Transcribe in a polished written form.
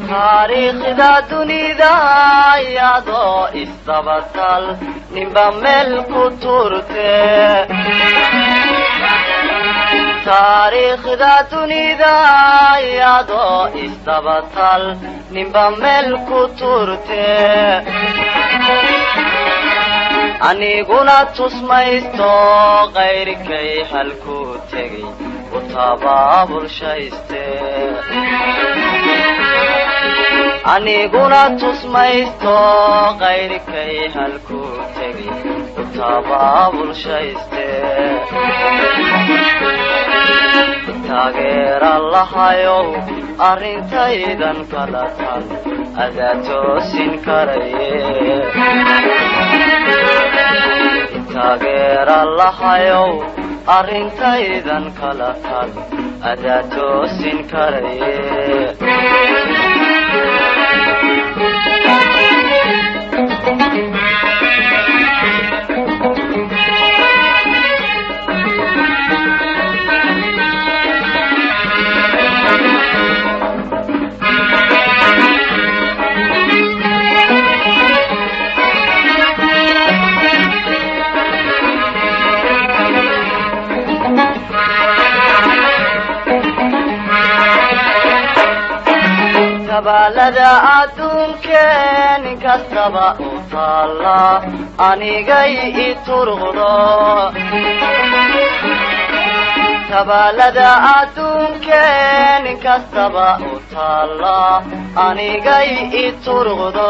taariikhda dunida iyadoo isdabatal ninba meel ku turte taariikhda dunida iyadoo isdabatal ninba meel ku turte aniguna tusmaysto qayrkay halku tegay utabaabulshayste aniguna tusmaysto qayrkay halku tegay utabaabulshayste taageera lahayow arrintaydan kala tan adaa toosin karaye taageera lahayow arrintaydan kala tan adaa toosin karaye balada adduunkeen kastaba u taalla anigay I turqdo tabalada adduunkeen kastaba u taalla anigay I turqdo